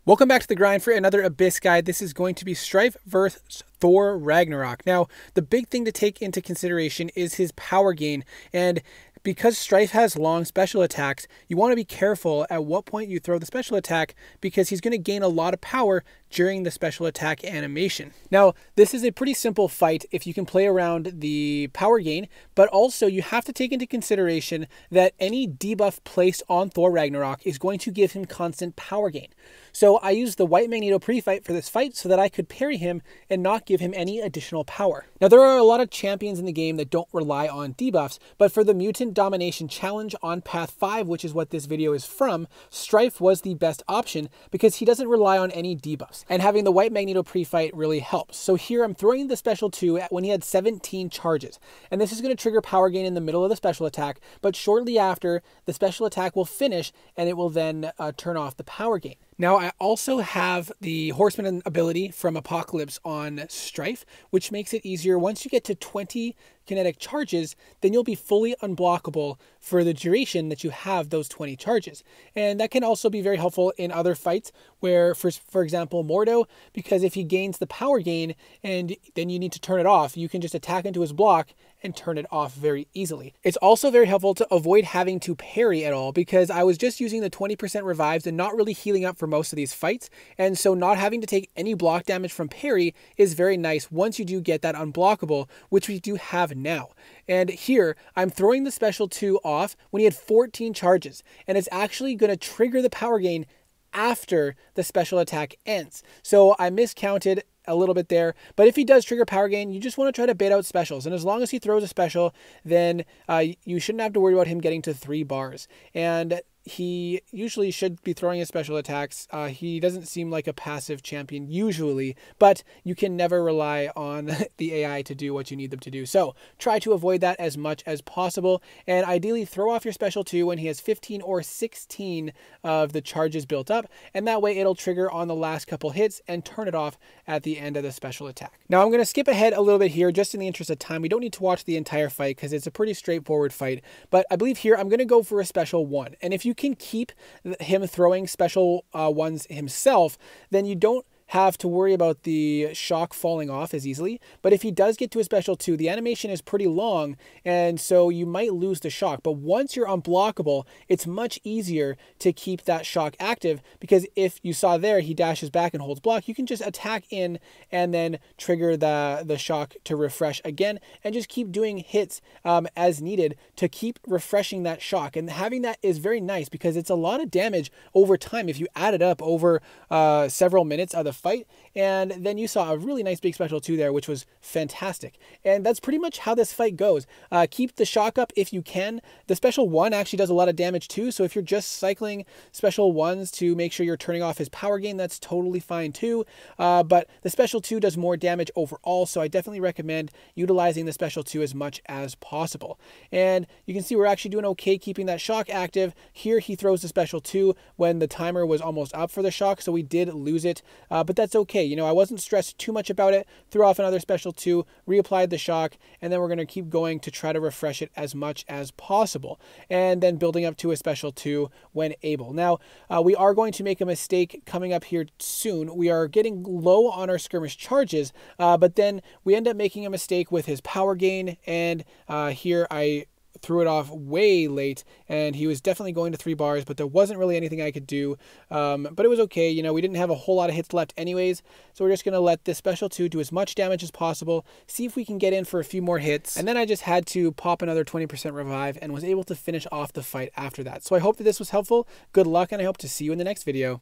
Welcome back to the grind for another Abyss guide. This is going to be Stryfe versus Thor Ragnorok. Now, the big thing to take into consideration is his power gain, and because Stryfe has long special attacks, you want to be careful at what point you throw the special attack because he's going to gain a lot of power during the special attack animation. Now, this is a pretty simple fight if you can play around the power gain, but also you have to take into consideration that any debuff placed on Thor Ragnorok is going to give him constant power gain. So I used the white Magneto pre-fight for this fight so that I could parry him and not give him any additional power. Now, there are a lot of champions in the game that don't rely on debuffs, but for the Mutant Domination challenge on Path 5, which is what this video is from, Stryfe was the best option because he doesn't rely on any debuffs. And having the white Magneto pre-fight really helps. So here I'm throwing the special 2 when he had 17 charges. And this is going to trigger power gain in the middle of the special attack, but shortly after, the special attack will finish and it will then turn off the power gain. Now, I also have the Horseman ability from Apocalypse on Stryfe, which makes it easier. Once you get to 20 kinetic charges, then you'll be fully unblockable for the duration that you have those 20 charges. And that can also be very helpful in other fights where, for example, Mordo, because if he gains the power gain and then you need to turn it off, you can just attack into his block and turn it off very easily. It's also very helpful to avoid having to parry at all because I was just using the 20% revives and not really healing up for most of these fights. And so not having to take any block damage from parry is very nice once you do get that unblockable, which we do have now. And here I'm throwing the special 2 off when he had 14 charges, and it's actually going to trigger the power gain after the special attack ends. So I miscounted a little bit there, but if he does trigger power gain, you just want to try to bait out specials, and as long as he throws a special, then you shouldn't have to worry about him getting to 3 bars. And he usually should be throwing his special attacks. He doesn't seem like a passive champion usually, but you can never rely on the AI to do what you need them to do. So try to avoid that as much as possible, and ideally throw off your special 2 when he has 15 or 16 of the charges built up, and that way it'll trigger on the last couple hits and turn it off at the end of the special attack. Now I'm going to skip ahead a little bit here just in the interest of time. We don't need to watch the entire fight because it's a pretty straightforward fight, but I believe here I'm going to go for a special 1, and if you can keep him throwing special ones himself, then you don't have to worry about the shock falling off as easily. But if he does get to a special 2, the animation is pretty long, and so you might lose the shock. But once you're unblockable, it's much easier to keep that shock active, because if you saw there, he dashes back and holds block, you can just attack in and then trigger the shock to refresh again, and just keep doing hits as needed to keep refreshing that shock. And having that is very nice because it's a lot of damage over time if you add it up over several minutes of the fight. And then you saw a really nice big special 2 there, which was fantastic. And that's pretty much how this fight goes. Keep the shock up if you can. The special 1 actually does a lot of damage too, so if you're just cycling special 1s to make sure you're turning off his power gain, that's totally fine too. But the special 2 does more damage overall, so I definitely recommend utilizing the special 2 as much as possible. And you can see we're actually doing okay keeping that shock active. Here he throws the special 2 when the timer was almost up for the shock, so we did lose it. But that's okay. You know, I wasn't stressed too much about it. Threw off another special 2, reapplied the shock, and then we're going to keep going to try to refresh it as much as possible. And then building up to a special 2 when able. Now, we are going to make a mistake coming up here soon. We are getting low on our skirmish charges, but then we end up making a mistake with his power gain, and here I threw it off way late, and he was definitely going to 3 bars, but there wasn't really anything I could do. But it was okay. You know, we didn't have a whole lot of hits left anyways, so we're just going to let this special 2 do as much damage as possible, see if we can get in for a few more hits, and then I just had to pop another 20% revive and was able to finish off the fight after that. So I hope that this was helpful. Good luck, and I hope to see you in the next video.